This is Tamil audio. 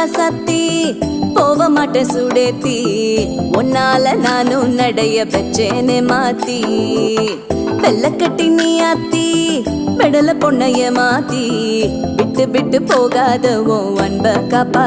ராசாத்தி போக மாட்டேன் சுடேத்தி உன்னால நானும் நடைய பெச்சேனே மாத்தி வெள்ளக்கட்டி நீ ஆத்தி பெடல பொண்ணைய மாத்தி விட்டு விட்டு போகாத உன் அன்ப காப்பா